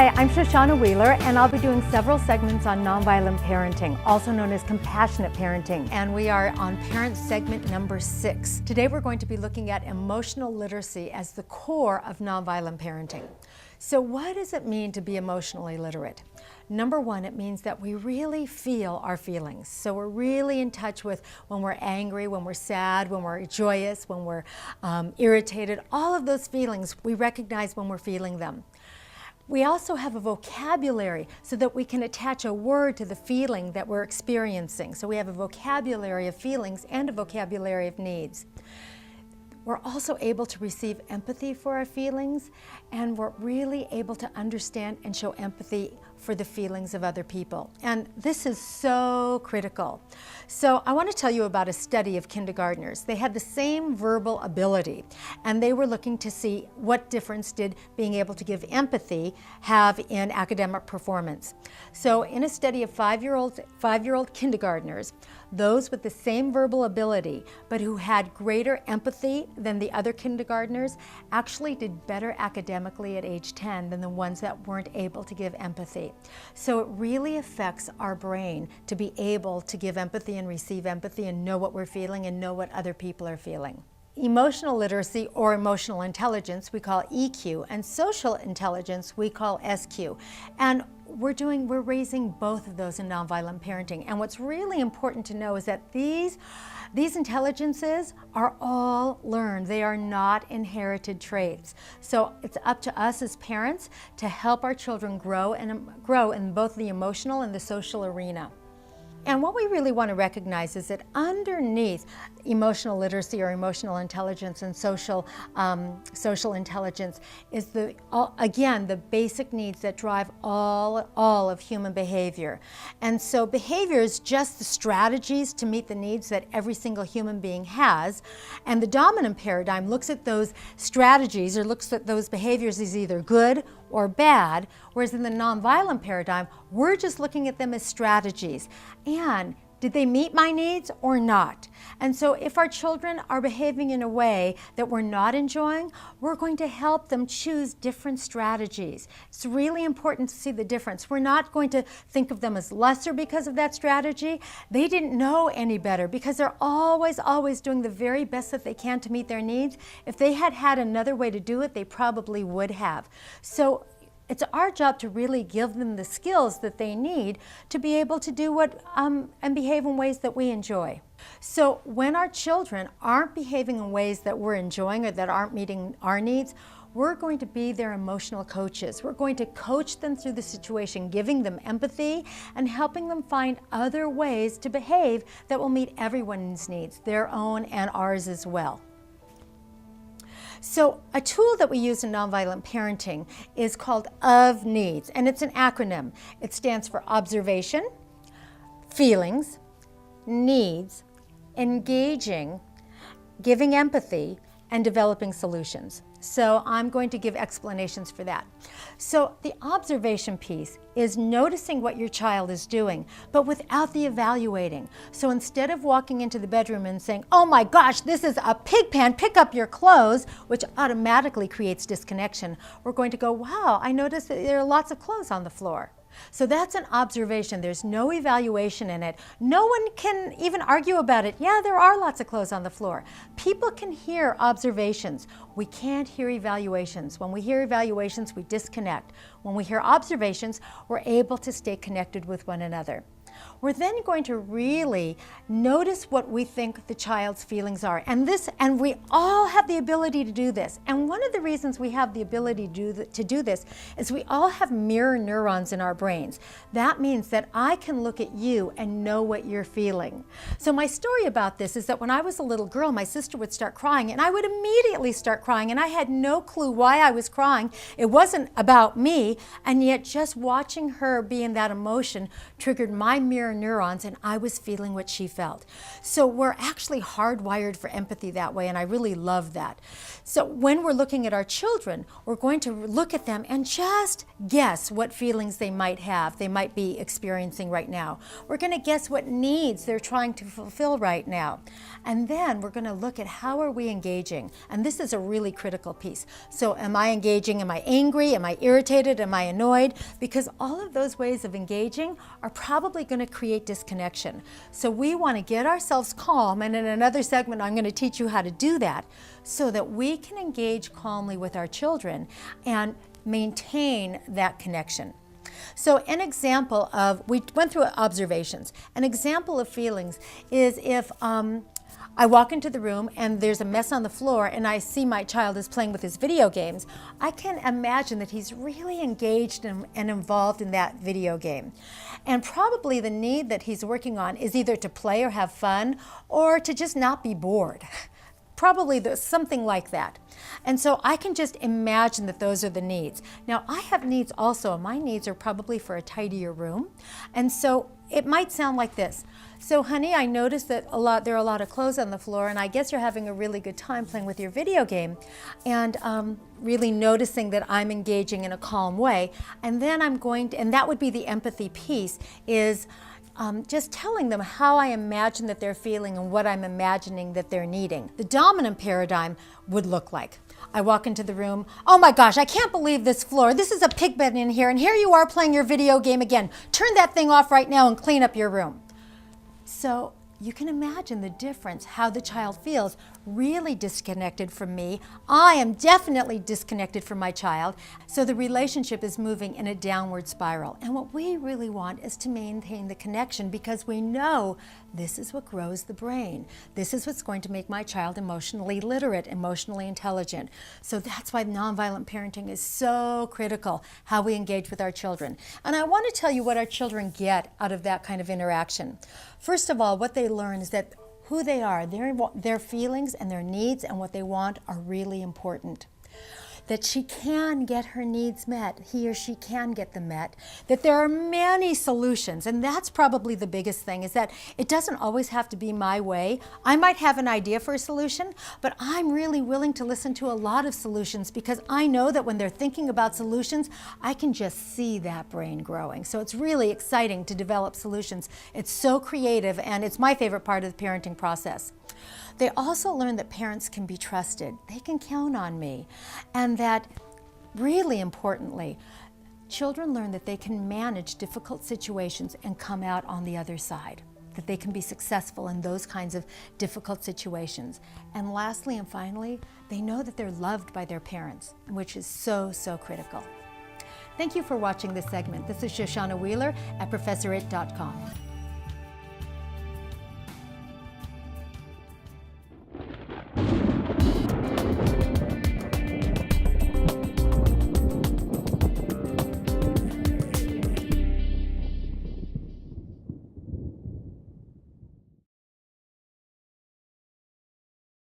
Hi, I'm Shoshana Wheeler, and I'll be doing several segments on nonviolent parenting, also known as compassionate parenting. And we are on parent segment number 6. Today we're going to be looking at emotional literacy as the core of nonviolent parenting. So what does it mean to be emotionally literate? Number one, it means that we really feel our feelings. So we're really in touch with when we're angry, when we're sad, when we're joyous, when we're irritated. All of those feelings, we recognize when we're feeling them. We also have a vocabulary so that we can attach a word to the feeling that we're experiencing. So we have a vocabulary of feelings and a vocabulary of needs. We're also able to receive empathy for our feelings, and we're really able to understand and show empathy for the feelings of other people. And this is so critical. So I want to tell you about a study of kindergartners. They had the same verbal ability, and they were looking to see what difference did being able to give empathy have in academic performance. So in a study of five-year-old kindergartners, those with the same verbal ability but who had greater empathy than the other kindergartners actually did better academically at age 10 than the ones that weren't able to give empathy. So it really affects our brain to be able to give empathy and receive empathy and know what we're feeling and know what other people are feeling. Emotional literacy, or emotional intelligence, we call EQ, and social intelligence we call SQ. And we're raising both of those in nonviolent parenting. And what's really important to know is that these intelligences are all learned. They are not inherited traits. So it's up to us as parents to help our children grow in both the emotional and the social arena. And what we really want to recognize is that underneath emotional literacy or emotional intelligence and social intelligence is again the basic needs that drive all of human behavior. And so behavior is just the strategies to meet the needs that every single human being has. And the dominant paradigm looks at those strategies or looks at those behaviors as either good or bad, whereas in the nonviolent paradigm, we're just looking at them as strategies. And did they meet my needs or not? And so if our children are behaving in a way that we're not enjoying, we're going to help them choose different strategies. It's really important to see the difference. We're not going to think of them as lesser because of that strategy. They didn't know any better because they're always doing the very best that they can to meet their needs. If they had had another way to do it, they probably would have. So it's our job to really give them the skills that they need to be able to do and behave in ways that we enjoy. So when our children aren't behaving in ways that we're enjoying or that aren't meeting our needs, we're going to be their emotional coaches. We're going to coach them through the situation, giving them empathy and helping them find other ways to behave that will meet everyone's needs, their own and ours as well. So a tool that we use in nonviolent parenting is called OV Needs, and it's an acronym. It stands for observation, feelings, needs, engaging, giving empathy, and developing solutions. So I'm going to give explanations for that. So the observation piece is noticing what your child is doing, but without the evaluating. So instead of walking into the bedroom and saying, "Oh my gosh, this is a pig pen, pick up your clothes," which automatically creates disconnection, we're going to go, "Wow, I noticed that there are lots of clothes on the floor." So that's an observation. There's no evaluation in it. No one can even argue about it. Yeah, there are lots of clothes on the floor. People can hear observations. We can't hear evaluations. When we hear evaluations, we disconnect. When we hear observations, we're able to stay connected with one another. We're then going to really notice what we think the child's feelings are. And we all have the ability to do this. And one of the reasons we have the ability to do this is we all have mirror neurons in our brains. That means that I can look at you and know what you're feeling. So my story about this is that when I was a little girl, my sister would start crying and I would immediately start crying, and I had no clue why I was crying. It wasn't about me, and yet just watching her be in that emotion triggered my mirror neurons and I was feeling what she felt. So we're actually hardwired for empathy that way, and I really love that. So when we're looking at our children, we're going to look at them and just guess what feelings they might have, they might be experiencing right now. We're going to guess what needs they're trying to fulfill right now. And then we're going to look at how are we engaging. And this is a really critical piece. So am I engaging? Am I angry? Am I irritated? Am I annoyed? Because all of those ways of engaging are probably going to create disconnection. So we want to get ourselves calm, and in another segment I'm going to teach you how to do that so that we can engage calmly with our children and maintain that connection. So an example of, we went through observations. An example of feelings is if I walk into the room and there's a mess on the floor and I see my child is playing with his video games, I can imagine that he's really engaged and involved in that video game. And probably the need that he's working on is either to play or have fun or to just not be bored. Probably something like that. And so I can just imagine that those are the needs. Now I have needs also. My needs are probably for a tidier room. And so it might sound like this. So honey, I noticed that there are a lot of clothes on the floor, and I guess you're having a really good time playing with your video game and really noticing that I'm engaging in a calm way. And then and that would be the empathy piece, is just telling them how I imagine that they're feeling and what I'm imagining that they're needing. The dominant paradigm would look like, I walk into the room, oh my gosh, I can't believe this floor. This is a pig bed in here, and here you are playing your video game again. Turn that thing off right now and clean up your room. So you can imagine the difference, how the child feels really disconnected from me. I am definitely disconnected from my child. So the relationship is moving in a downward spiral. And what we really want is to maintain the connection, because we know this is what grows the brain. This is what's going to make my child emotionally literate, emotionally intelligent. So that's why nonviolent parenting is so critical, how we engage with our children. And I want to tell you what our children get out of that kind of interaction. First of all, what they learn is that who they are, their feelings and their needs and what they want are really important. That she can get her needs met, he or she can get them met, that there are many solutions, and that's probably the biggest thing, is that it doesn't always have to be my way. I might have an idea for a solution, but I'm really willing to listen to a lot of solutions, because I know that when they're thinking about solutions, I can just see that brain growing. So it's really exciting to develop solutions. It's so creative, and it's my favorite part of the parenting process. They also learn that parents can be trusted. They can count on me. And that, really importantly, children learn that they can manage difficult situations and come out on the other side, that they can be successful in those kinds of difficult situations. And lastly and finally, they know that they're loved by their parents, which is so, so critical. Thank you for watching this segment. This is Shoshana Wheeler at ProfessorIt.com.